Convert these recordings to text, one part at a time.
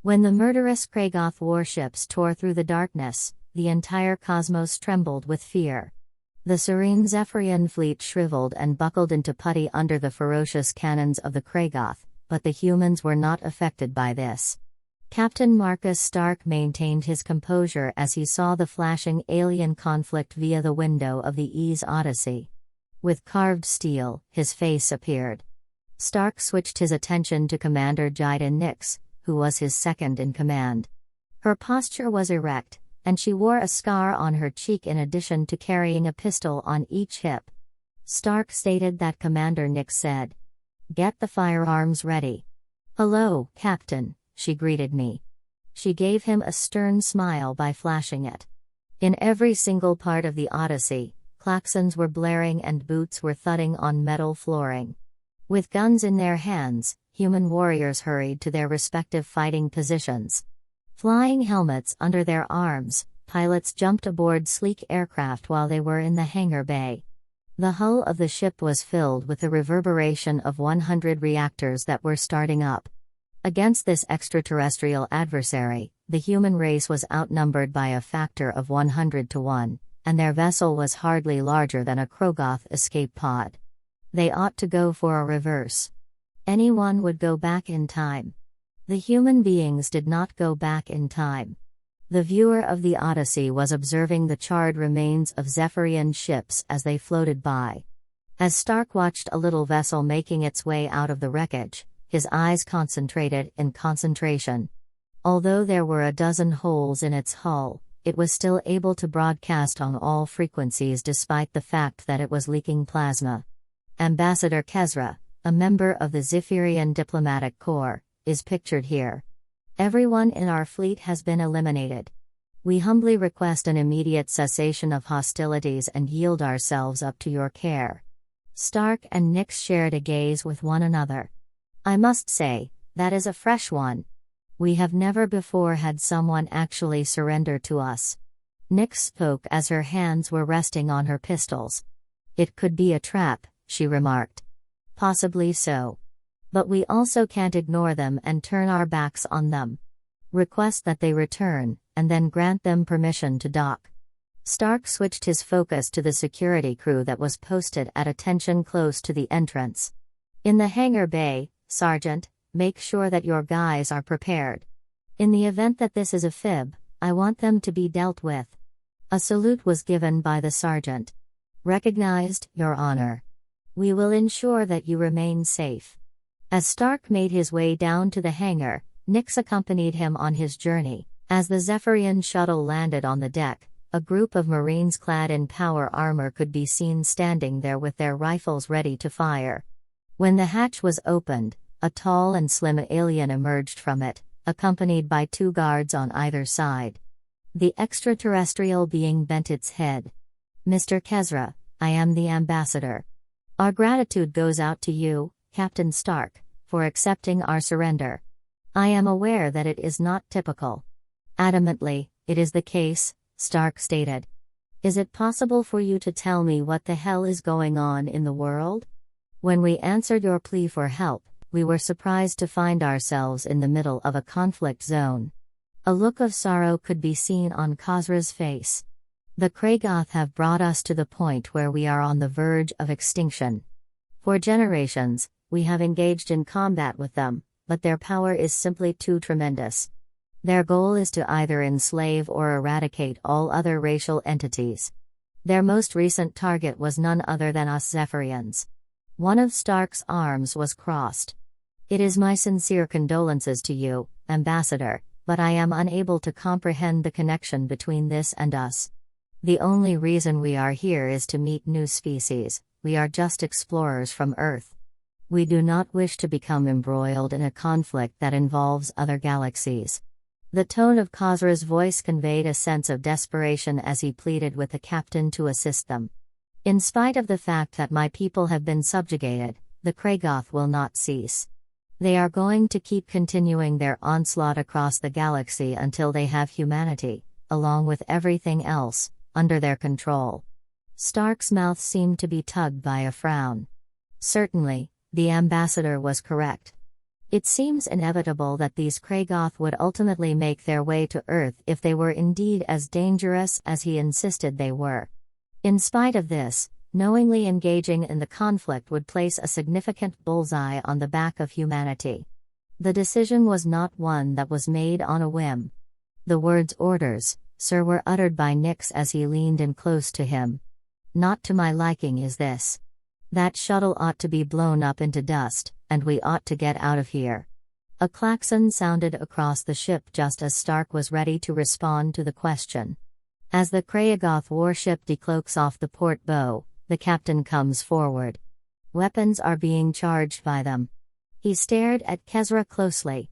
When the murderous Kragoth warships tore through the darkness, the entire cosmos trembled with fear. The serene Zephyrian fleet shriveled and buckled into putty under the ferocious cannons of the Kragoth, but the humans were not affected by this. Captain Marcus Stark maintained his composure as he saw the flashing alien conflict via the window of the Ease Odyssey. With carved steel, his face appeared. Stark switched his attention to Commander Jyden Nyx, who was his second in command. Her posture was erect, and she wore a scar on her cheek in addition to carrying a pistol on each hip. Stark stated that Commander Nyx said, "Get the firearms ready." "Hello, Captain," she greeted me. She gave him a stern smile by flashing it. In every single part of the Odyssey, klaxons were blaring and boots were thudding on metal flooring. With guns in their hands, human warriors hurried to their respective fighting positions. Flying helmets under their arms, pilots jumped aboard sleek aircraft while they were in the hangar bay. The hull of the ship was filled with the reverberation of 100 reactors that were starting up. Against this extraterrestrial adversary, the human race was outnumbered by a factor of 100 to 1, and their vessel was hardly larger than a Krogoth escape pod. They ought to go for a reverse. Anyone would go back in time. The human beings did not go back in time. The viewer of the Odyssey was observing the charred remains of Zephyrian ships as they floated by. As Stark watched a little vessel making its way out of the wreckage, his eyes concentrated in concentration. Although there were a dozen holes in its hull, it was still able to broadcast on all frequencies despite the fact that it was leaking plasma. Ambassador Kezra, a member of the Zephyrian Diplomatic Corps, is pictured here. Everyone in our fleet has been eliminated. We humbly request an immediate cessation of hostilities and yield ourselves up to your care. Stark and Nyx shared a gaze with one another. I must say, that is a fresh one. We have never before had someone actually surrender to us. Nyx spoke as her hands were resting on her pistols. It could be a trap, she remarked. Possibly so. But we also can't ignore them and turn our backs on them. Request that they return, and then grant them permission to dock. Stark switched his focus to the security crew that was posted at attention close to the entrance. In the hangar bay, Sergeant, make sure that your guys are prepared. In the event that this is a fib, I want them to be dealt with. A salute was given by the sergeant. Recognized, Your Honor. We will ensure that you remain safe. As Stark made his way down to the hangar, Nyx accompanied him on his journey. As the Zephyrian shuttle landed on the deck, a group of Marines clad in power armor could be seen standing there with their rifles ready to fire. When the hatch was opened, a tall and slim alien emerged from it, accompanied by 2 guards on either side. The extraterrestrial being bent its head. "Mr. Kezra, I am the ambassador. Our gratitude goes out to you, Captain Stark, for accepting our surrender. I am aware that it is not typical." "Adamantly, it is the case," Stark stated. "Is it possible for you to tell me what the hell is going on in the world? When we answered your plea for help, we were surprised to find ourselves in the middle of a conflict zone." A look of sorrow could be seen on Kezra's face. "The Kragoth have brought us to the point where we are on the verge of extinction. For generations, we have engaged in combat with them, but their power is simply too tremendous. Their goal is to either enslave or eradicate all other racial entities. Their most recent target was none other than us Zephyrians." One of Stark's arms was crossed. "It is my sincere condolences to you, Ambassador, but I am unable to comprehend the connection between this and us. The only reason we are here is to meet new species. We are just explorers from Earth. We do not wish to become embroiled in a conflict that involves other galaxies." The tone of Kezra's voice conveyed a sense of desperation as he pleaded with the captain to assist them. "In spite of the fact that my people have been subjugated, the Kragoth will not cease. They are going to keep continuing their onslaught across the galaxy until they have humanity, along with everything else, under their control." Stark's mouth seemed to be tugged by a frown. Certainly, the ambassador was correct. It seems inevitable that these Kragoth would ultimately make their way to Earth if they were indeed as dangerous as he insisted they were. In spite of this, knowingly engaging in the conflict would place a significant bullseye on the back of humanity. The decision was not one that was made on a whim. The words "orders, sir" were uttered by Nix as he leaned in close to him. "Not to my liking is this. That shuttle ought to be blown up into dust, and we ought to get out of here." A klaxon sounded across the ship just as Stark was ready to respond to the question. As the Kragoth warship decloaks off the port bow, the captain comes forward. Weapons are being charged by them. He stared at Kezra closely.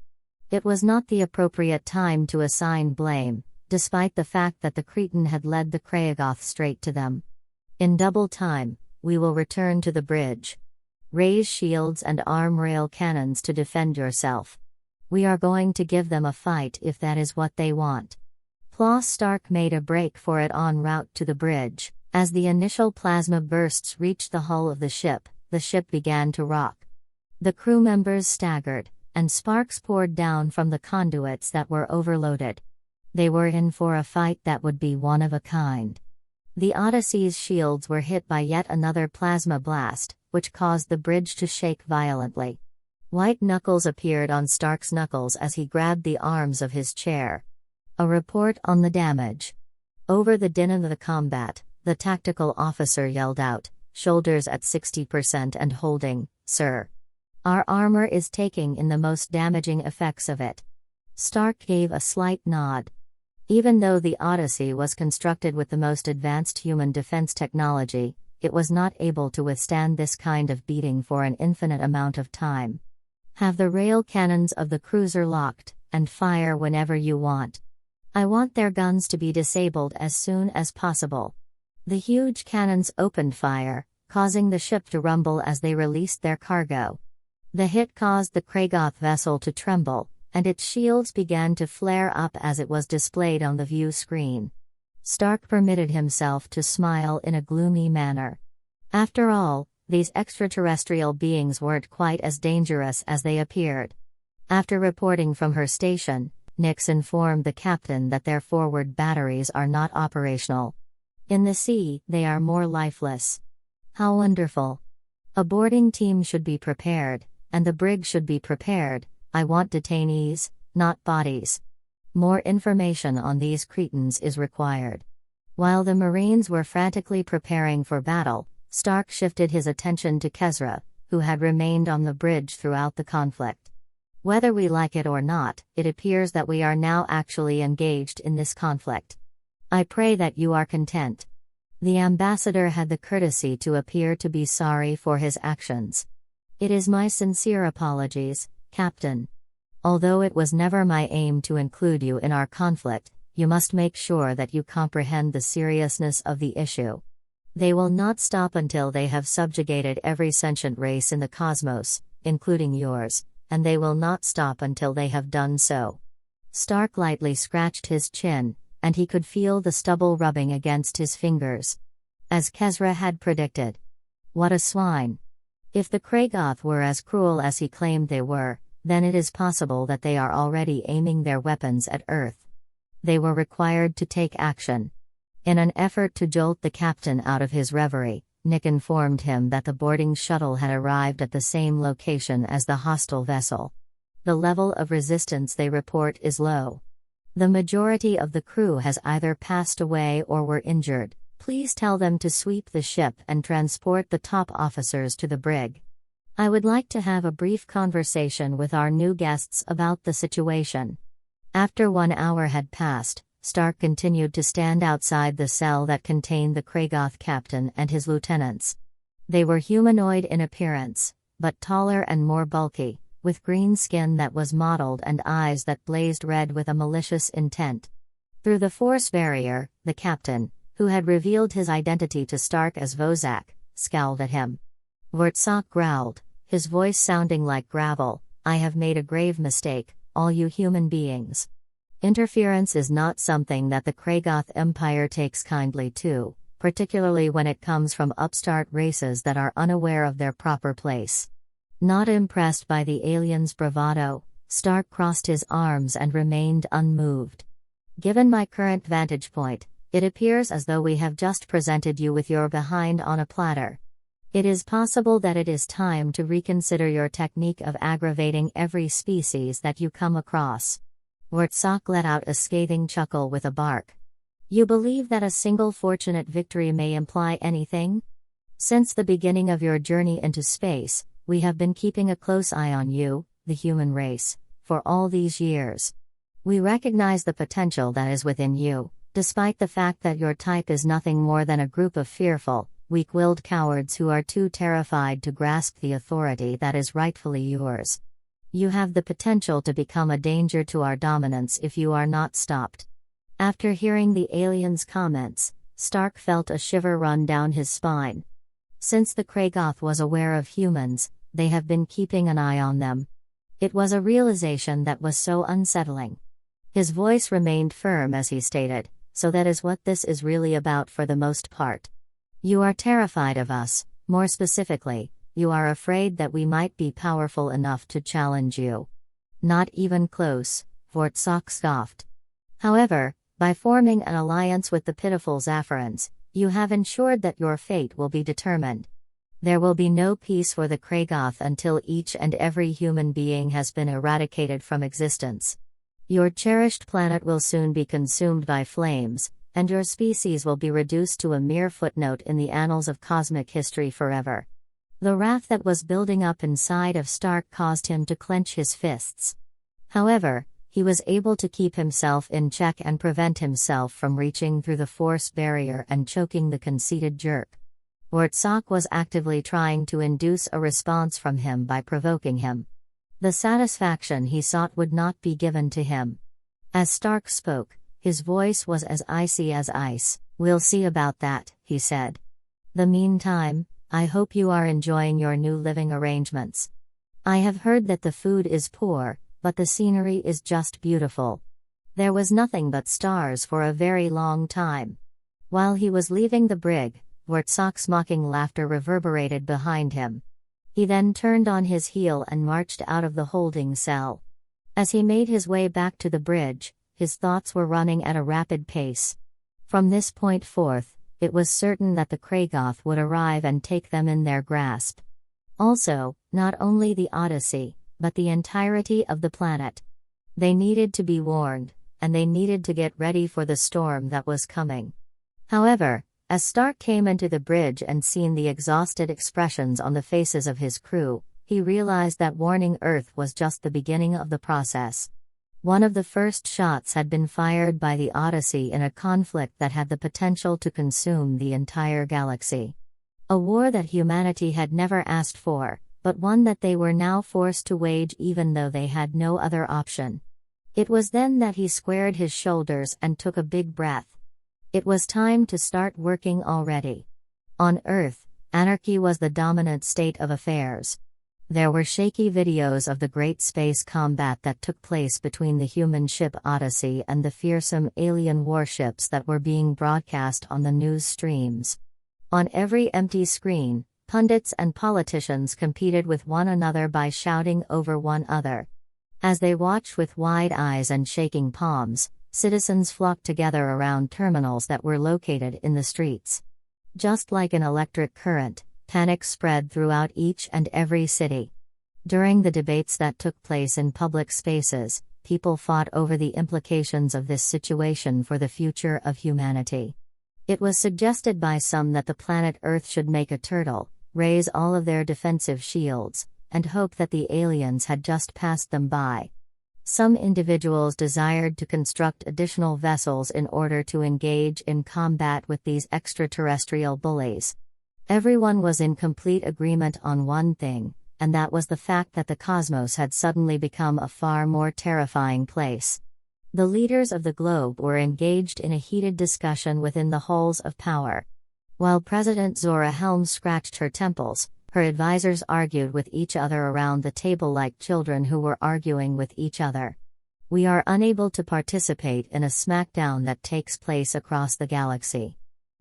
It was not the appropriate time to assign blame, despite the fact that the Cretan had led the Kragoth straight to them. "In double time, we will return to the bridge. Raise shields and arm rail cannons to defend yourself. We are going to give them a fight if that is what they want." Ploss Stark made a break for it en route to the bridge. As the initial plasma bursts reached the hull of the ship began to rock. The crew members staggered, and sparks poured down from the conduits that were overloaded. They were in for a fight that would be one of a kind. The Odyssey's shields were hit by yet another plasma blast, which caused the bridge to shake violently. White knuckles appeared on Stark's knuckles as he grabbed the arms of his chair. A report on the damage. Over the din of the combat, the tactical officer yelled out, "Shoulders at 60% and holding, sir. Our armor is taking in the most damaging effects of it." Stark gave a slight nod. Even though the Odyssey was constructed with the most advanced human defense technology, it was not able to withstand this kind of beating for an infinite amount of time. "Have the rail cannons of the cruiser locked, and fire whenever you want. I want their guns to be disabled as soon as possible." The huge cannons opened fire, causing the ship to rumble as they released their cargo. The hit caused the Kragoth vessel to tremble, and its shields began to flare up as it was displayed on the view screen. Stark permitted himself to smile in a gloomy manner. After all, these extraterrestrial beings weren't quite as dangerous as they appeared. After reporting from her station, Nix informed the captain that their forward batteries are not operational. In the sea, they are more lifeless. How wonderful. A boarding team should be prepared, and the brig should be prepared. I want detainees, not bodies. More information on these Cretans is required. While the Marines were frantically preparing for battle, Stark shifted his attention to Kezra, who had remained on the bridge throughout the conflict. "Whether we like it or not, it appears that we are now actually engaged in this conflict. I pray that you are content." The ambassador had the courtesy to appear to be sorry for his actions. "It is my sincere apologies, Captain. Although it was never my aim to include you in our conflict, you must make sure that you comprehend the seriousness of the issue. They will not stop until they have subjugated every sentient race in the cosmos, including yours, and they will not stop until they have done so." Stark lightly scratched his chin, and he could feel the stubble rubbing against his fingers. As Kezra had predicted. What a swine. If the Kragoth were as cruel as he claimed they were, then it is possible that they are already aiming their weapons at Earth. They were required to take action. In an effort to jolt the captain out of his reverie, Nick informed him that the boarding shuttle had arrived at the same location as the hostile vessel. "The level of resistance they report is low. The majority of the crew has either passed away or were injured. Please tell them to sweep the ship and transport the top officers to the brig. I would like to have a brief conversation with our new guests about the situation." After 1 hour had passed, Stark continued to stand outside the cell that contained the Kragoth captain and his lieutenants. They were humanoid in appearance, but taller and more bulky, with green skin that was mottled and eyes that blazed red with a malicious intent. Through the force barrier, the captain, who had revealed his identity to Stark as Vozak, scowled at him. Vortsak growled, his voice sounding like gravel, "I have made a grave mistake, all you human beings. Interference is not something that the Kragoth Empire takes kindly to, particularly when it comes from upstart races that are unaware of their proper place. Not impressed by the alien's bravado, Stark crossed his arms and remained unmoved. Given my current vantage point, it appears as though we have just presented you with your behind on a platter. It is possible that it is time to reconsider your technique of aggravating every species that you come across. Wartsock let out a scathing chuckle with a bark. You believe that a single fortunate victory may imply anything? Since the beginning of your journey into space, we have been keeping a close eye on you, the human race, for all these years. We recognize the potential that is within you, despite the fact that your type is nothing more than a group of fearful, weak-willed cowards who are too terrified to grasp the authority that is rightfully yours. You have the potential to become a danger to our dominance if you are not stopped. After hearing the alien's comments, Stark felt a shiver run down his spine. Since the Kragoth was aware of humans, they have been keeping an eye on them. It was a realization that was so unsettling. His voice remained firm as he stated, "So that is what this is really about for the most part. You are terrified of us, more specifically, you are afraid that we might be powerful enough to challenge you." "Not even close," Vortsock scoffed. "However, by forming an alliance with the pitiful Zafarans, you have ensured that your fate will be determined. There will be no peace for the Kragoth until each and every human being has been eradicated from existence. Your cherished planet will soon be consumed by flames, and your species will be reduced to a mere footnote in the annals of cosmic history forever." The wrath that was building up inside of Stark caused him to clench his fists. However, he was able to keep himself in check and prevent himself from reaching through the force barrier and choking the conceited jerk. Wartsock was actively trying to induce a response from him by provoking him. The satisfaction he sought would not be given to him. As Stark spoke, his voice was as icy as ice. "We'll see about that," he said. "The meantime, I hope you are enjoying your new living arrangements. I have heard that the food is poor, but the scenery is just beautiful. There was nothing but stars for a very long time." While he was leaving the brig, Wartsock's mocking laughter reverberated behind him. He then turned on his heel and marched out of the holding cell. As he made his way back to the bridge, his thoughts were running at a rapid pace. From this point forth, it was certain that the Kragoth would arrive and take them in their grasp. Also, not only the Odyssey, but the entirety of the planet. They needed to be warned, and they needed to get ready for the storm that was coming. However, as Stark came into the bridge and seen the exhausted expressions on the faces of his crew, he realized that warning Earth was just the beginning of the process. One of the first shots had been fired by the Odyssey in a conflict that had the potential to consume the entire galaxy. A war that humanity had never asked for, but one that they were now forced to wage even though they had no other option. It was then that he squared his shoulders and took a big breath. It was time to start working already. On Earth, anarchy was the dominant state of affairs. There were shaky videos of the great space combat that took place between the human ship Odyssey and the fearsome alien warships that were being broadcast on the news streams. On every empty screen, pundits and politicians competed with one another by shouting over one another. As they watched with wide eyes and shaking palms, citizens flocked together around terminals that were located in the streets. Just like an electric current, panic spread throughout each and every city. During the debates that took place in public spaces, people fought over the implications of this situation for the future of humanity. It was suggested by some that the planet Earth should make a turtle, raise all of their defensive shields, and hope that the aliens had just passed them by. Some individuals desired to construct additional vessels in order to engage in combat with these extraterrestrial bullies. Everyone was in complete agreement on one thing, and that was the fact that the cosmos had suddenly become a far more terrifying place. The leaders of the globe were engaged in a heated discussion within the halls of power. While President Zora Helms scratched her temples, her advisors argued with each other around the table like children who were arguing with each other. "We are unable to participate in a smackdown that takes place across the galaxy."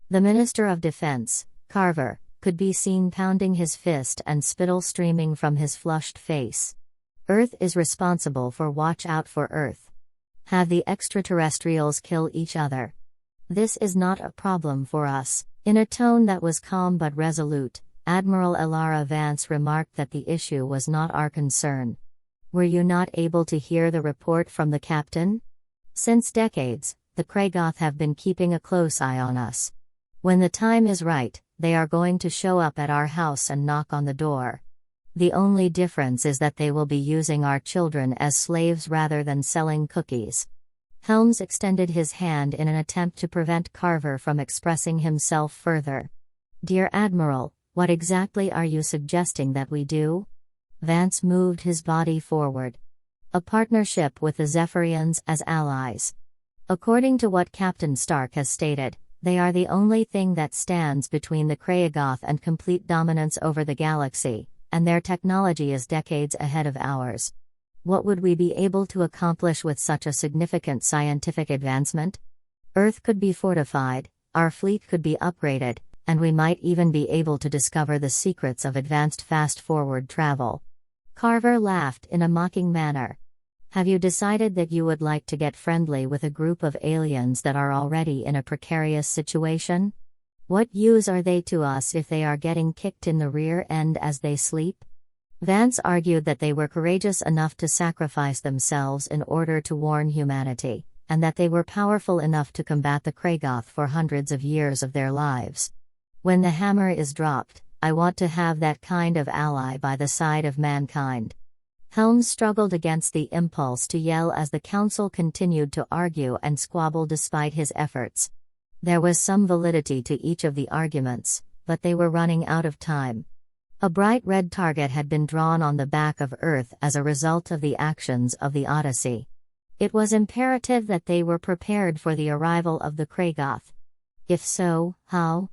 The Minister of Defense, Carver, could be seen pounding his fist and spittle streaming from his flushed face. Earth is responsible for watch out for Earth. Have the extraterrestrials kill each other. This is not a problem for us. In a tone that was calm but resolute, Admiral Elara Vance remarked that the issue was not our concern. Were you not able to hear the report from the captain? Since decades, the Kragoth have been keeping a close eye on us. When the time is right, they are going to show up at our house and knock on the door. The only difference is that they will be using our children as slaves rather than selling cookies. Helms extended his hand in an attempt to prevent Carver from expressing himself further. Dear Admiral, what exactly are you suggesting that we do? Vance moved his body forward. A partnership with the Zephyrians as allies. According to what Captain Stark has stated, they are the only thing that stands between the Kragoth and complete dominance over the galaxy, and their technology is decades ahead of ours. What would we be able to accomplish with such a significant scientific advancement? Earth could be fortified, our fleet could be upgraded, and we might even be able to discover the secrets of advanced fast-forward travel. Carver laughed in a mocking manner. Have you decided that you would like to get friendly with a group of aliens that are already in a precarious situation? What use are they to us if they are getting kicked in the rear end as they sleep? Vance argued that they were courageous enough to sacrifice themselves in order to warn humanity, and that they were powerful enough to combat the Kragoth for hundreds of years of their lives. When the hammer is dropped, I want to have that kind of ally by the side of mankind. Helms struggled against the impulse to yell as the council continued to argue and squabble despite his efforts. There was some validity to each of the arguments, but they were running out of time. A bright red target had been drawn on the back of Earth as a result of the actions of the Odyssey. It was imperative that they were prepared for the arrival of the Kragoth. If so, how?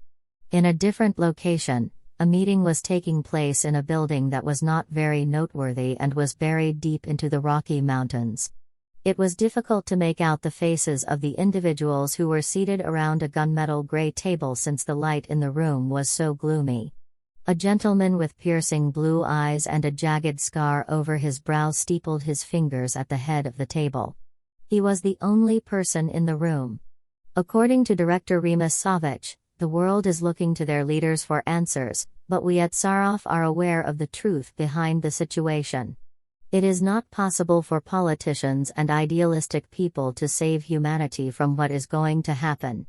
In a different location, a meeting was taking place in a building that was not very noteworthy and was buried deep into the Rocky Mountains. It was difficult to make out the faces of the individuals who were seated around a gunmetal gray table since the light in the room was so gloomy. A gentleman with piercing blue eyes and a jagged scar over his brow steepled his fingers at the head of the table. He was the only person in the room. According to Director Remus Savich, the world is looking to their leaders for answers, but we at Saraf are aware of the truth behind the situation. It is not possible for politicians and idealistic people to save humanity from what is going to happen.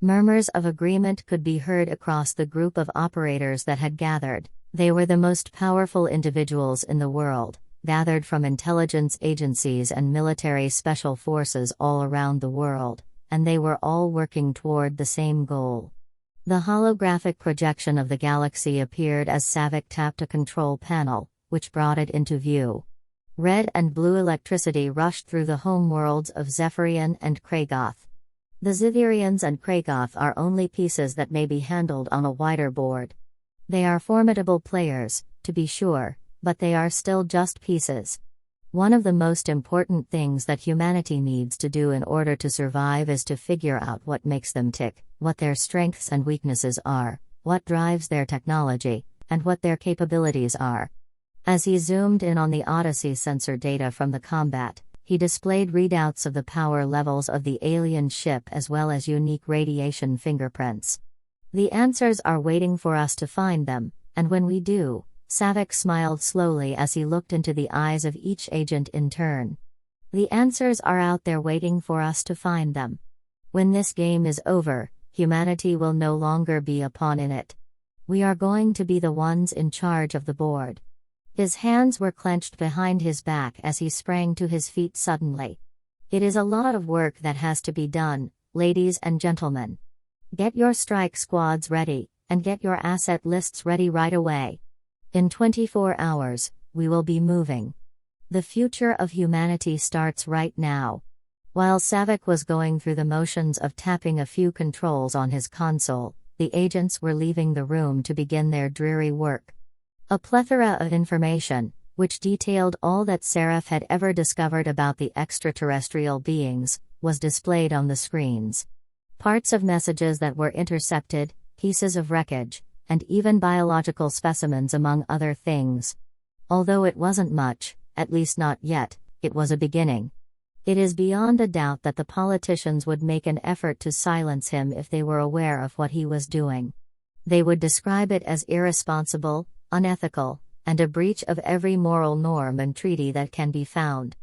Murmurs of agreement could be heard across the group of operators that had gathered. They were the most powerful individuals in the world, gathered from intelligence agencies and military special forces all around the world, and they were all working toward the same goal. The holographic projection of the galaxy appeared as Savick tapped a control panel, which brought it into view. Red and blue electricity rushed through the homeworlds of Zephyrian and Kragoth. The Zephyrians and Kragoth are only pieces that may be handled on a wider board. They are formidable players, to be sure, but they are still just pieces. One of the most important things that humanity needs to do in order to survive is to figure out what makes them tick, what their strengths and weaknesses are, what drives their technology, and what their capabilities are. As he zoomed in on the Odyssey sensor data from the combat, he displayed readouts of the power levels of the alien ship as well as unique radiation fingerprints. The answers are waiting for us to find them, and when we do, Savick smiled slowly as he looked into the eyes of each agent in turn. The answers are out there waiting for us to find them. When this game is over, humanity will no longer be a pawn in it. We are going to be the ones in charge of the board. His hands were clenched behind his back as he sprang to his feet suddenly. It is a lot of work that has to be done, ladies and gentlemen. Get your strike squads ready, and get your asset lists ready right away. In 24 hours, we will be moving. The future of humanity starts right now. While Savick was going through the motions of tapping a few controls on his console, the agents were leaving the room to begin their dreary work. A plethora of information, which detailed all that Seraph had ever discovered about the extraterrestrial beings, was displayed on the screens. Parts of messages that were intercepted, pieces of wreckage, and even biological specimens among other things. Although it wasn't much, at least not yet, it was a beginning. It is beyond a doubt that the politicians would make an effort to silence him if they were aware of what he was doing. They would describe it as irresponsible, unethical, and a breach of every moral norm and treaty that can be found.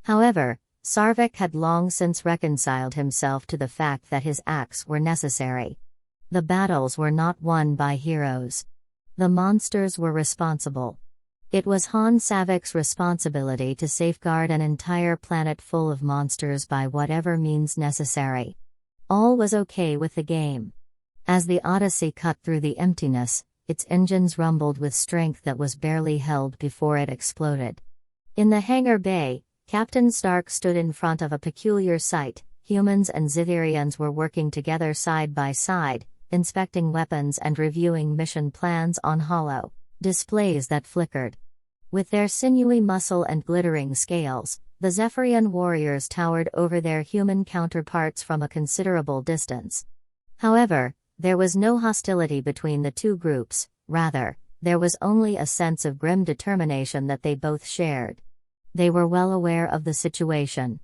However, Sarvik had long since reconciled himself to the fact that his acts were necessary. The battles were not won by heroes. The monsters were responsible. It was Han Savik's responsibility to safeguard an entire planet full of monsters by whatever means necessary. All was okay with the game. As the Odyssey cut through the emptiness, its engines rumbled with strength that was barely held before it exploded. In the hangar bay, Captain Stark stood in front of a peculiar sight. Humans and Zithirians were working together side by side, inspecting weapons and reviewing mission plans on hollow displays that flickered. With their sinewy muscle and glittering scales, the Zephyrian warriors towered over their human counterparts from a considerable distance. However, there was no hostility between the two groups, rather, there was only a sense of grim determination that they both shared. They were well aware of the situation.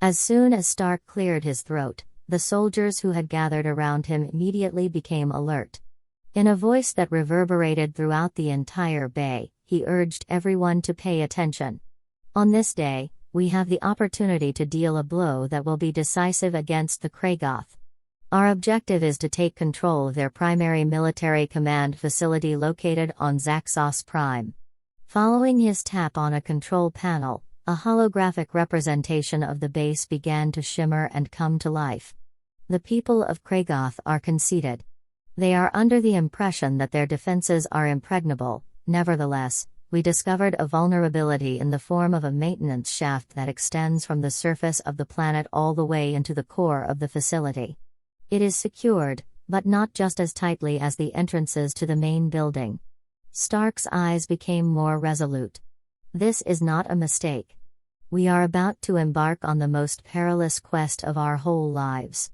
As soon as Stark cleared his throat, the soldiers who had gathered around him immediately became alert. In a voice that reverberated throughout the entire bay, he urged everyone to pay attention. On this day, we have the opportunity to deal a blow that will be decisive against the Kragoth. Our objective is to take control of their primary military command facility located on Zaxos Prime. Following his tap on a control panel, a holographic representation of the base began to shimmer and come to life. The people of Kragoth are conceited. They are under the impression that their defenses are impregnable. Nevertheless, we discovered a vulnerability in the form of a maintenance shaft that extends from the surface of the planet all the way into the core of the facility. It is secured, but not just as tightly as the entrances to the main building. Stark's eyes became more resolute. This is not a mistake. We are about to embark on the most perilous quest of our whole lives.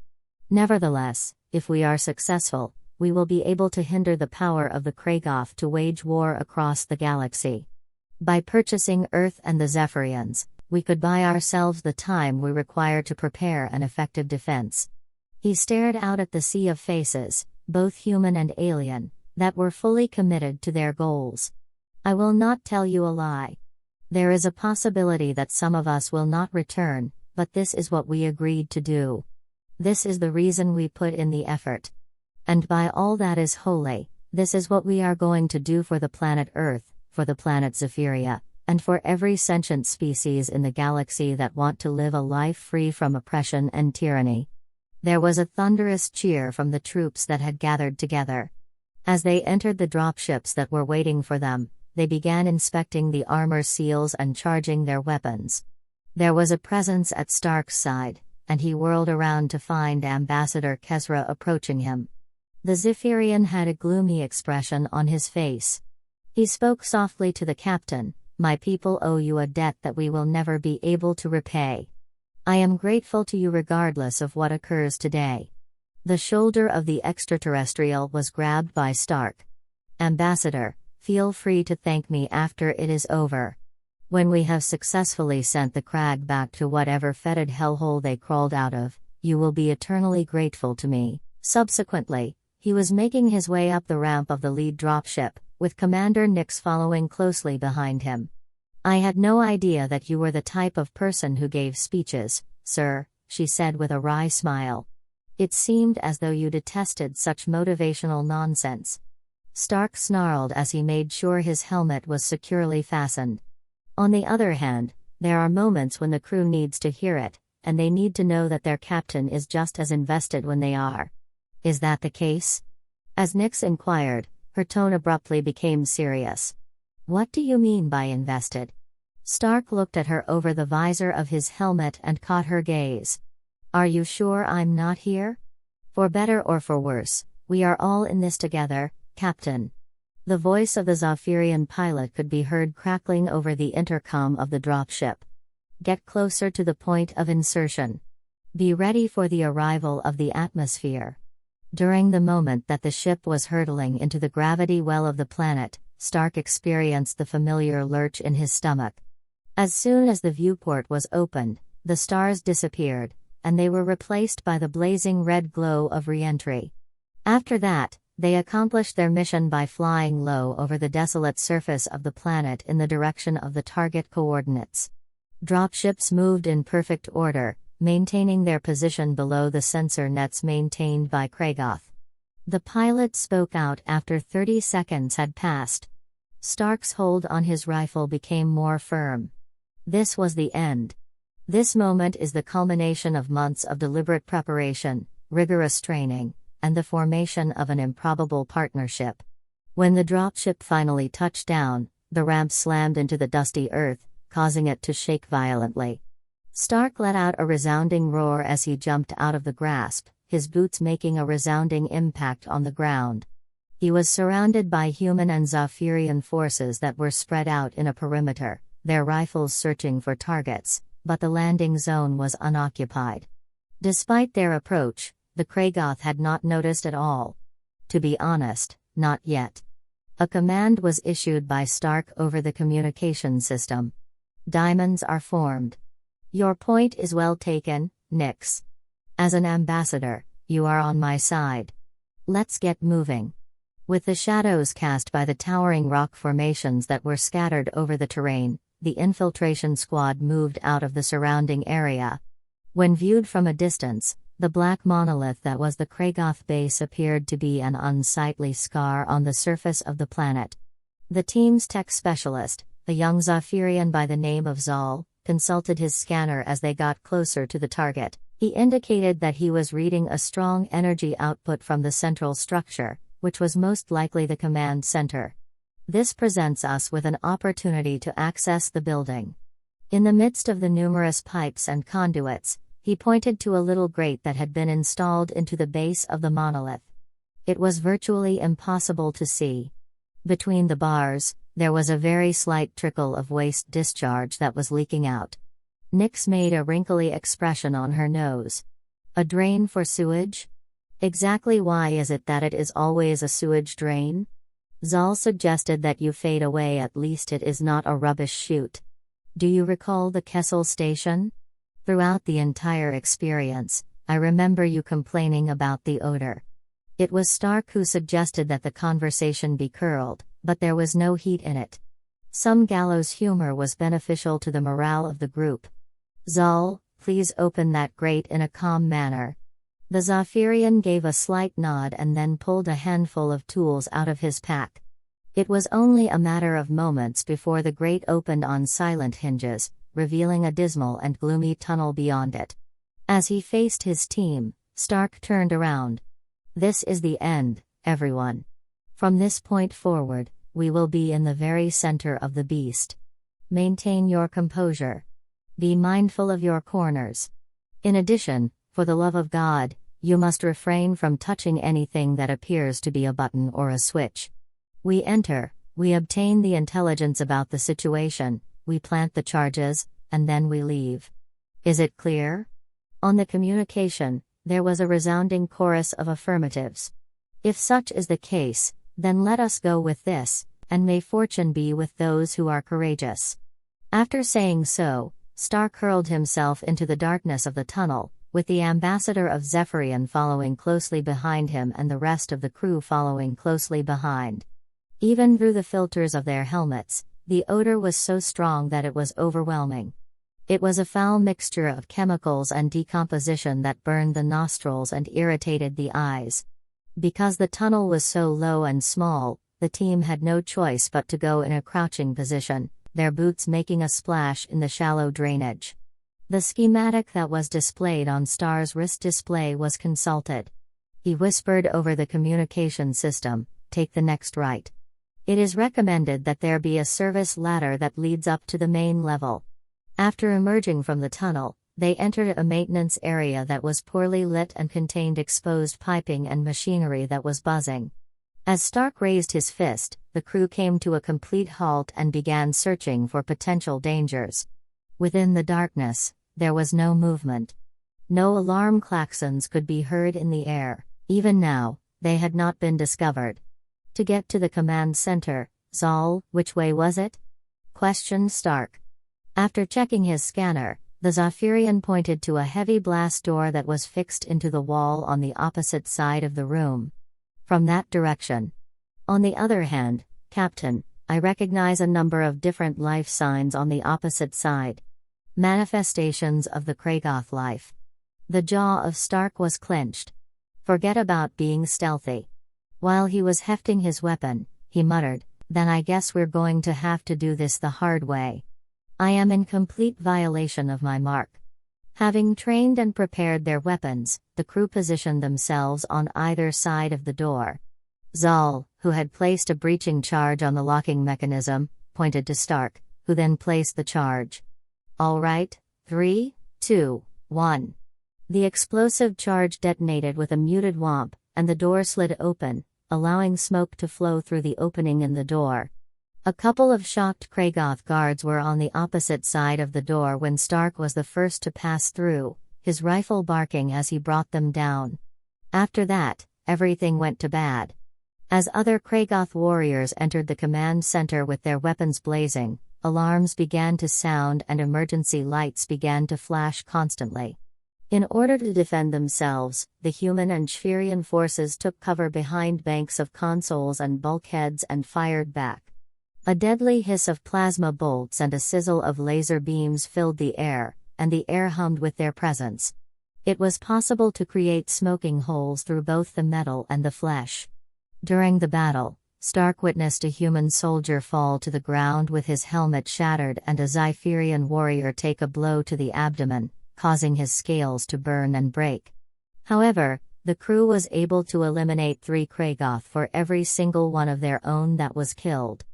Nevertheless, if we are successful, we will be able to hinder the power of the Kragoth to wage war across the galaxy. By purchasing Earth and the Zephyrians, we could buy ourselves the time we require to prepare an effective defense. He stared out at the sea of faces, both human and alien, that were fully committed to their goals. I will not tell you a lie. There is a possibility that some of us will not return, but this is what we agreed to do. This is the reason we put in the effort. And by all that is holy, this is what we are going to do for the planet Earth, for the planet Zephyria, and for every sentient species in the galaxy that want to live a life free from oppression and tyranny. There was a thunderous cheer from the troops that had gathered together. As they entered the dropships that were waiting for them, they began inspecting the armor seals and charging their weapons. There was a presence at Stark's side, and he whirled around to find Ambassador Kezra approaching him. The Zephyrian had a gloomy expression on his face. He spoke softly to the captain, "My people owe you a debt that we will never be able to repay. I am grateful to you regardless of what occurs today." The shoulder of the extraterrestrial was grabbed by Stark. "Ambassador, feel free to thank me after it is over. When we have successfully sent the Krag back to whatever fetid hellhole they crawled out of, you will be eternally grateful to me." Subsequently, he was making his way up the ramp of the lead dropship, with Commander Nix following closely behind him. "I had no idea that you were the type of person who gave speeches, sir," she said with a wry smile. "It seemed as though you detested such motivational nonsense." Stark snarled as he made sure his helmet was securely fastened. On the other hand, there are moments when the crew needs to hear it, and they need to know that their captain is just as invested when they are. "Is that the case?" As Nix inquired, her tone abruptly became serious. "What do you mean by invested?" Stark looked at her over the visor of his helmet and caught her gaze. "Are you sure I'm not here? For better or for worse, we are all in this together, Captain." The voice of the Zephyrian pilot could be heard crackling over the intercom of the dropship. "Get closer to the point of insertion. Be ready for the arrival of the atmosphere." During the moment that the ship was hurtling into the gravity well of the planet, Stark experienced the familiar lurch in his stomach. As soon as the viewport was opened, the stars disappeared, and they were replaced by the blazing red glow of re-entry. After that, they accomplished their mission by flying low over the desolate surface of the planet in the direction of the target coordinates. Dropships moved in perfect order, maintaining their position below the sensor nets maintained by Kragoth. The pilot spoke out after 30 seconds had passed. Stark's hold on his rifle became more firm. This was the end. This moment is the culmination of months of deliberate preparation, rigorous training, and the formation of an improbable partnership. When the dropship finally touched down, the ramp slammed into the dusty earth, causing it to shake violently. Stark let out a resounding roar as he jumped out of the grasp, his boots making a resounding impact on the ground. He was surrounded by human and Zephyrian forces that were spread out in a perimeter, their rifles searching for targets, but the landing zone was unoccupied. Despite their approach, the Kragoth had not noticed at all. To be honest, not yet. A command was issued by Stark over the communication system. Diamonds are formed. Your point is well taken, Nyx. As an ambassador, you are on my side. Let's get moving. With the shadows cast by the towering rock formations that were scattered over the terrain, the infiltration squad moved out of the surrounding area. When viewed from a distance, the black monolith that was the Kragoth base appeared to be an unsightly scar on the surface of the planet. The team's tech specialist, a young Zephyrian by the name of Zal, consulted his scanner as they got closer to the target. He indicated that he was reading a strong energy output from the central structure, which was most likely the command center. This presents us with an opportunity to access the building. In the midst of the numerous pipes and conduits, he pointed to a little grate that had been installed into the base of the monolith. It was virtually impossible to see. Between the bars, there was a very slight trickle of waste discharge that was leaking out. Nyx made a wrinkly expression on her nose. A drain for sewage? Exactly why is it that it is always a sewage drain? Zal suggested that you fade away, at least it is not a rubbish chute. Do you recall the Kessel station? Throughout the entire experience, I remember you complaining about the odor. It was Stark who suggested that the conversation be curled, but there was no heat in it. Some gallows humor was beneficial to the morale of the group. Zal, please open that grate in a calm manner. The Zephyrian gave a slight nod and then pulled a handful of tools out of his pack. It was only a matter of moments before the grate opened on silent hinges, revealing a dismal and gloomy tunnel beyond it. As he faced his team, Stark turned around. This is the end, everyone. From this point forward, we will be in the very center of the beast. Maintain your composure. Be mindful of your corners. In addition, for the love of God, you must refrain from touching anything that appears to be a button or a switch. We enter, we obtain the intelligence about the situation, we plant the charges, and then we leave. Is it clear? On the communication, there was a resounding chorus of affirmatives. If such is the case, then let us go with this, and may fortune be with those who are courageous. After saying so, Stark hurled himself into the darkness of the tunnel, with the ambassador of Zephyrian following closely behind him and the rest of the crew following closely behind. Even through the filters of their helmets, the odor was so strong that it was overwhelming. It was a foul mixture of chemicals and decomposition that burned the nostrils and irritated the eyes. Because the tunnel was so low and small, the team had no choice but to go in a crouching position, their boots making a splash in the shallow drainage. The schematic that was displayed on Star's wrist display was consulted. He whispered over the communication system, "Take the next right. It is recommended that there be a service ladder that leads up to the main level." After emerging from the tunnel, they entered a maintenance area that was poorly lit and contained exposed piping and machinery that was buzzing. As Stark raised his fist, the crew came to a complete halt and began searching for potential dangers. Within the darkness, there was no movement. No alarm klaxons could be heard in the air, Even now, they had not been discovered. To get to the command center, Zal, which way was it? Questioned Stark. After checking his scanner, the Zephyrian pointed to a heavy blast door that was fixed into the wall on the opposite side of the room. From that direction. On the other hand, Captain, I recognize a number of different life signs on the opposite side. Manifestations of the Kragoth life. The jaw of Stark was clenched. Forget about being stealthy. While he was hefting his weapon, he muttered, then I guess we're going to have to do this the hard way. I am in complete violation of my mark. Having trained and prepared their weapons, the crew positioned themselves on either side of the door. Zal, who had placed a breaching charge on the locking mechanism, pointed to Stark, who then placed the charge. All right, 3, 2, 1. The explosive charge detonated with a muted whomp, and the door slid open, allowing smoke to flow through the opening in the door. A couple of shocked Kragoth guards were on the opposite side of the door when Stark was the first to pass through, his rifle barking as he brought them down. After that, everything went to bad. As other Kragoth warriors entered the command center with their weapons blazing, alarms began to sound and emergency lights began to flash constantly. In order to defend themselves, the human and Shphirian forces took cover behind banks of consoles and bulkheads and fired back. A deadly hiss of plasma bolts and a sizzle of laser beams filled the air, and the air hummed with their presence. It was possible to create smoking holes through both the metal and the flesh. During the battle, Stark witnessed a human soldier fall to the ground with his helmet shattered and a Zephyrian warrior take a blow to the abdomen, causing his scales to burn and break. However, the crew was able to eliminate 3 Kragoth for every single one of their own that was killed.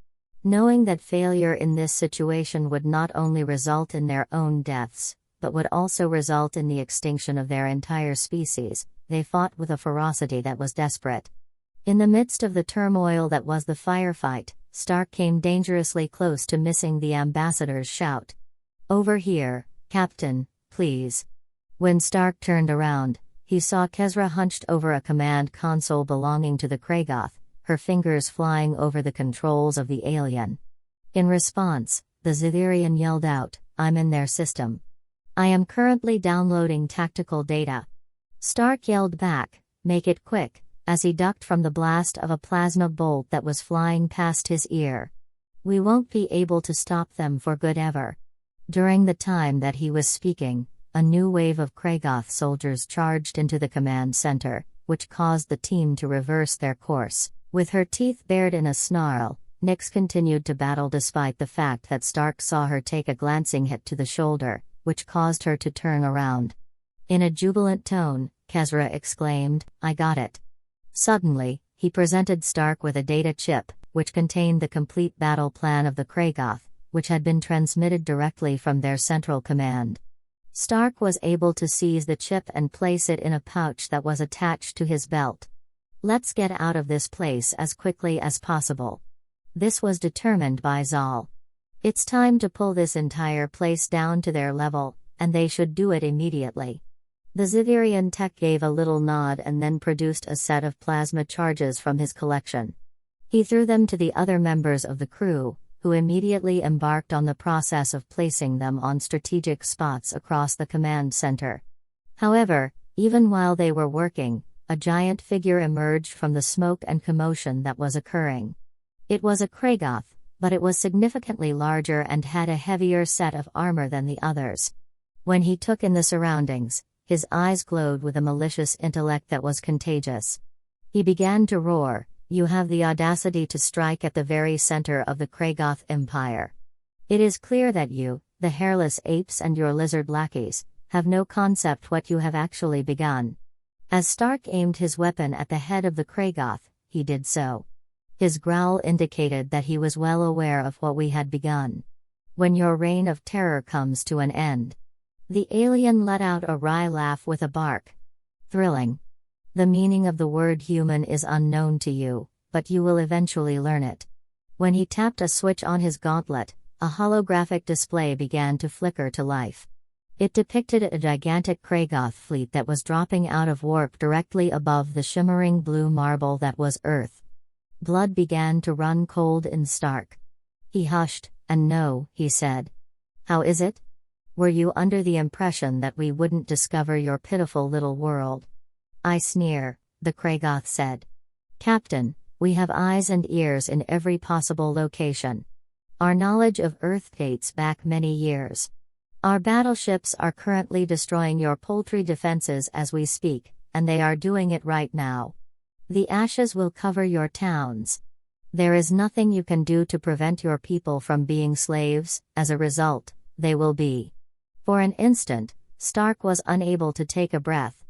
Knowing that failure in this situation would not only result in their own deaths, but would also result in the extinction of their entire species, they fought with a ferocity that was desperate. In the midst of the turmoil that was the firefight, Stark came dangerously close to missing the ambassador's shout. "Over here, Captain, please." When Stark turned around, he saw Kezra hunched over a command console belonging to the Kragoth, her fingers flying over the controls of the alien. In response, the Zetherian yelled out, "I'm in their system. I am currently downloading tactical data." Stark yelled back, "Make it quick," as he ducked from the blast of a plasma bolt that was flying past his ear. "We won't be able to stop them for good ever." During the time that he was speaking, a new wave of Kragoth soldiers charged into the command center, which caused the team to reverse their course. With her teeth bared in a snarl, Nyx continued to battle despite the fact that Stark saw her take a glancing hit to the shoulder, which caused her to turn around. In a jubilant tone, Kezra exclaimed, "I got it." Suddenly, he presented Stark with a data chip, which contained the complete battle plan of the Kragoth, which had been transmitted directly from their central command. Stark was able to seize the chip and place it in a pouch that was attached to his belt. "Let's get out of this place as quickly as possible." This was determined by Zal. It's time to pull this entire place down to their level, and they should do it immediately. The Zetherian tech gave a little nod and then produced a set of plasma charges from his collection. He threw them to the other members of the crew, who immediately embarked on the process of placing them on strategic spots across the command center. However, even while they were working, a giant figure emerged from the smoke and commotion that was occurring. It was a Kragoth, but it was significantly larger and had a heavier set of armor than the others. When he took in the surroundings, his eyes glowed with a malicious intellect that was contagious. He began to roar, "You have the audacity to strike at the very center of the Kragoth Empire. It is clear that you, the hairless apes and your lizard lackeys, have no concept what you have actually begun." As Stark aimed his weapon at the head of the Kragoth, he did so. His growl indicated that he was well aware of what we had begun. "When your reign of terror comes to an end." The alien let out a wry laugh with a bark. "Thrilling. The meaning of the word human is unknown to you, but you will eventually learn it." When he tapped a switch on his gauntlet, a holographic display began to flicker to life. It depicted a gigantic Kragoth fleet that was dropping out of warp directly above the shimmering blue marble that was Earth. Blood began to run cold in Stark. He hushed, "And no," he said. "How is it? Were you under the impression that we wouldn't discover your pitiful little world?" "I sneer," the Kragoth said. "Captain, we have eyes and ears in every possible location. Our knowledge of Earth dates back many years. Our battleships are currently destroying your poultry defenses as we speak, and they are doing it right now. The ashes will cover your towns. There is nothing you can do to prevent your people from being slaves. As a result, they will be." For an instant, Stark was unable to take a breath.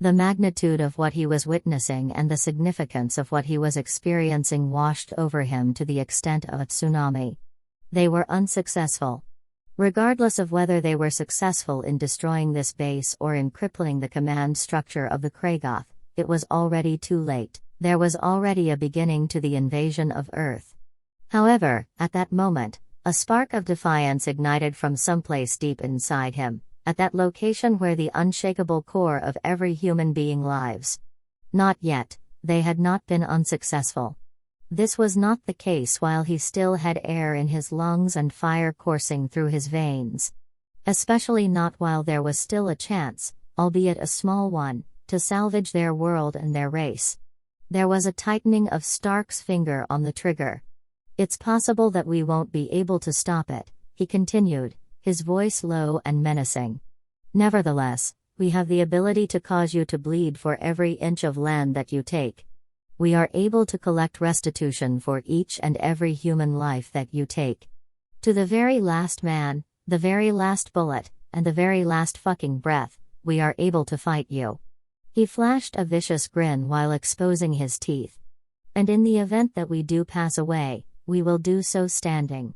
The magnitude of what he was witnessing and the significance of what he was experiencing washed over him to the extent of a tsunami. They were unsuccessful. Regardless of whether they were successful in destroying this base or in crippling the command structure of the Kragoth, it was already too late. There was already a beginning to the invasion of Earth. However, at that moment, a spark of defiance ignited from someplace deep inside him, at that location where the unshakable core of every human being lives. Not yet, they had not been unsuccessful. This was not the case while he still had air in his lungs and fire coursing through his veins. Especially not while there was still a chance, albeit a small one, to salvage their world and their race. There was a tightening of Stark's finger on the trigger. "It's possible that we won't be able to stop it," he continued, his voice low and menacing. "Nevertheless, we have the ability to cause you to bleed for every inch of land that you take. We are able to collect restitution for each and every human life that you take. To the very last man, the very last bullet, and the very last fucking breath, we are able to fight you." He flashed a vicious grin while exposing his teeth. "And in the event that we do pass away, we will do so standing.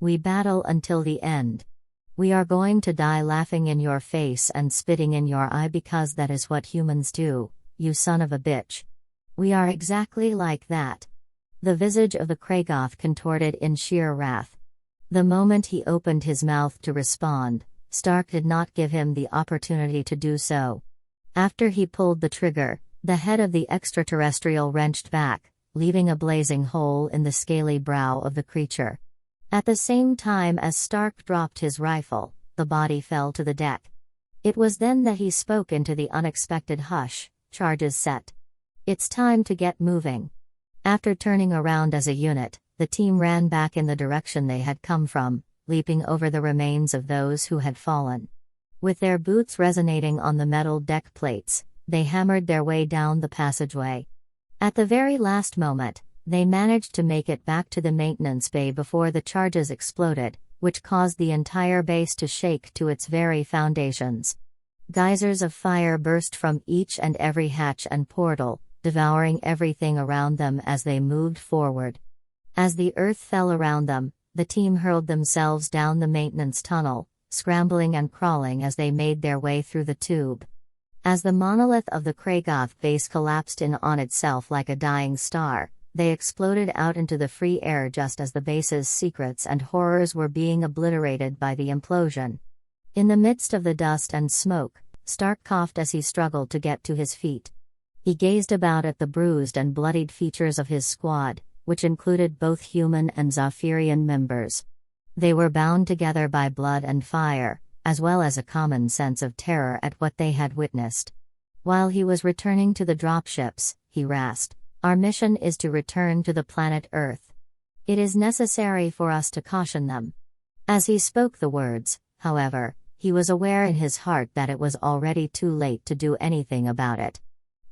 We battle until the end. We are going to die laughing in your face and spitting in your eye because that is what humans do, you son of a bitch. We are exactly like that." The visage of the Kragoth contorted in sheer wrath. The moment he opened his mouth to respond, Stark did not give him the opportunity to do so. After he pulled the trigger, the head of the extraterrestrial wrenched back, leaving a blazing hole in the scaly brow of the creature. At the same time as Stark dropped his rifle, the body fell to the deck. It was then that he spoke into the unexpected hush. "Charges set. It's time to get moving." After turning around as a unit, the team ran back in the direction they had come from, leaping over the remains of those who had fallen. With their boots resonating on the metal deck plates, they hammered their way down the passageway. At the very last moment, they managed to make it back to the maintenance bay before the charges exploded, which caused the entire base to shake to its very foundations. Geysers of fire burst from each and every hatch and portal, devouring everything around them as they moved forward. As the earth fell around them, the team hurled themselves down the maintenance tunnel, scrambling and crawling as they made their way through the tube. As the monolith of the Kragoth base collapsed in on itself like a dying star, they exploded out into the free air just as the base's secrets and horrors were being obliterated by the implosion. In the midst of the dust and smoke, Stark coughed as he struggled to get to his feet. He gazed about at the bruised and bloodied features of his squad, which included both human and Zephyrian members. They were bound together by blood and fire, as well as a common sense of terror at what they had witnessed. While he was returning to the dropships, he rasped, "Our mission is to return to the planet Earth. It is necessary for us to caution them." As he spoke the words, however, he was aware in his heart that it was already too late to do anything about it.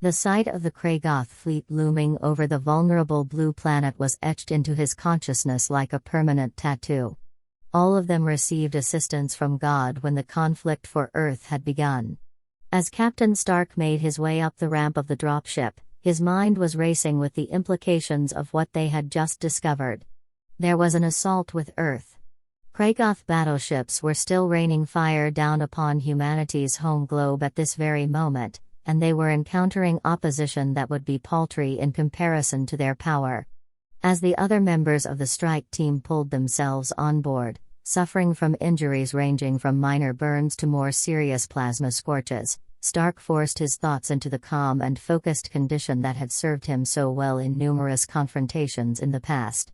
The sight of the Kragoth fleet looming over the vulnerable blue planet was etched into his consciousness like a permanent tattoo. All of them received assistance from God when the conflict for Earth had begun. As Captain Stark made his way up the ramp of the dropship, his mind was racing with the implications of what they had just discovered. There was an assault with Earth. Kragoth battleships were still raining fire down upon humanity's home globe at this very moment, and they were encountering opposition that would be paltry in comparison to their power. As the other members of the strike team pulled themselves on board, Suffering from injuries ranging from minor burns to more serious plasma scorches, Stark forced his thoughts into the calm and focused condition that had served him so well in numerous confrontations in the past.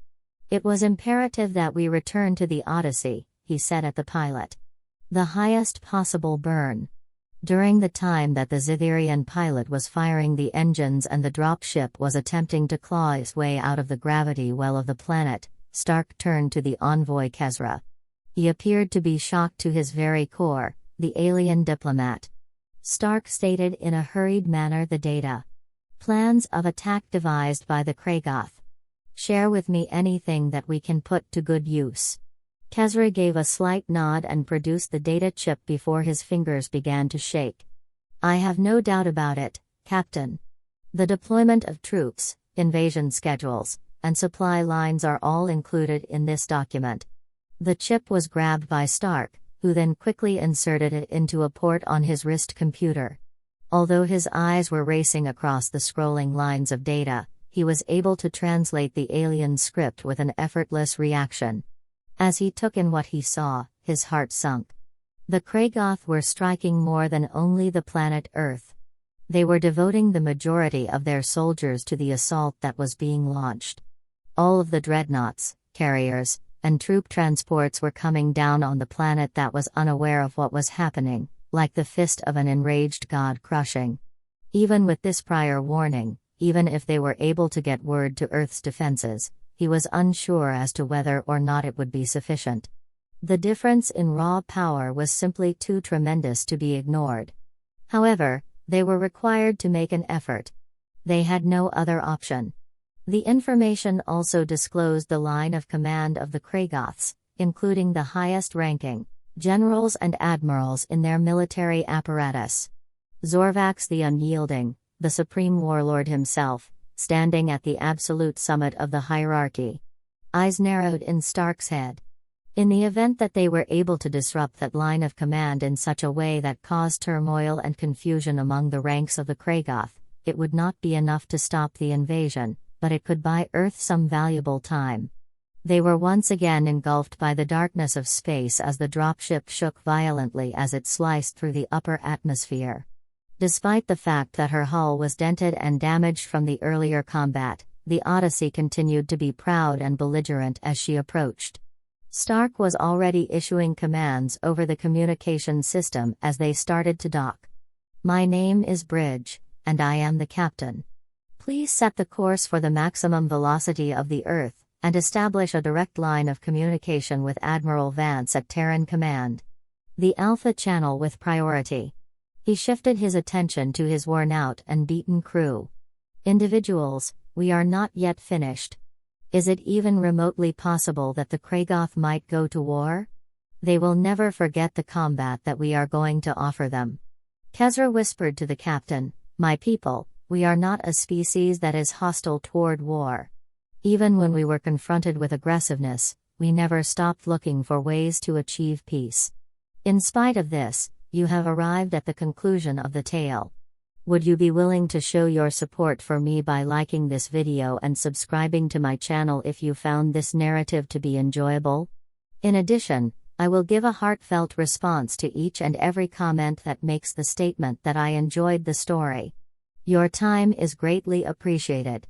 "It was imperative that we return to the Odyssey," he said at the pilot. "The highest possible burn." During the time that the Zitherian pilot was firing the engines and the dropship was attempting to claw its way out of the gravity well of the planet, Stark turned to the envoy Kezra. He appeared to be shocked to his very core, the alien diplomat. Stark stated in a hurried manner the data. "Plans of attack devised by the Kragoth. Share with me anything that we can put to good use." Kezra gave a slight nod and produced the data chip before his fingers began to shake. "I have no doubt about it, Captain. The deployment of troops, invasion schedules, and supply lines are all included in this document." The chip was grabbed by Stark, who then quickly inserted it into a port on his wrist computer. Although his eyes were racing across the scrolling lines of data, he was able to translate the alien script with an effortless reaction. As he took in what he saw, his heart sunk. The Kragoth were striking more than only the planet Earth. They were devoting the majority of their soldiers to the assault that was being launched. All of the dreadnoughts, carriers, and troop transports were coming down on the planet that was unaware of what was happening, like the fist of an enraged god crushing. Even with this prior warning, even if they were able to get word to Earth's defenses, he was unsure as to whether or not it would be sufficient. The difference in raw power was simply too tremendous to be ignored. However, they were required to make an effort. They had no other option. The information also disclosed the line of command of the Kragoths, including the highest-ranking generals and admirals in their military apparatus. Zorvax the Unyielding, the supreme warlord himself, standing at the absolute summit of the hierarchy. Eyes narrowed in Stark's head. In the event that they were able to disrupt that line of command in such a way that caused turmoil and confusion among the ranks of the Kragoth, it would not be enough to stop the invasion, but it could buy Earth some valuable time. They were once again engulfed by the darkness of space as the dropship shook violently as it sliced through the upper atmosphere. Despite the fact that her hull was dented and damaged from the earlier combat, the Odyssey continued to be proud and belligerent as she approached. Stark was already issuing commands over the communication system as they started to dock. "My name is Bridge, and I am the captain. Please set the course for the maximum velocity of the Earth, and establish a direct line of communication with Admiral Vance at Terran Command. The Alpha Channel with priority." He shifted his attention to his worn-out and beaten crew. "Individuals, we are not yet finished. Is it even remotely possible that the Kragoth might go to war? They will never forget the combat that we are going to offer them." Kezra whispered to the captain, "My people, we are not a species that is hostile toward war. Even when we were confronted with aggressiveness, we never stopped looking for ways to achieve peace. In spite of this, you have arrived at the conclusion of the tale. Would you be willing to show your support for me by liking this video and subscribing to my channel if you found this narrative to be enjoyable? In addition, I will give a heartfelt response to each and every comment that makes the statement that I enjoyed the story. Your time is greatly appreciated.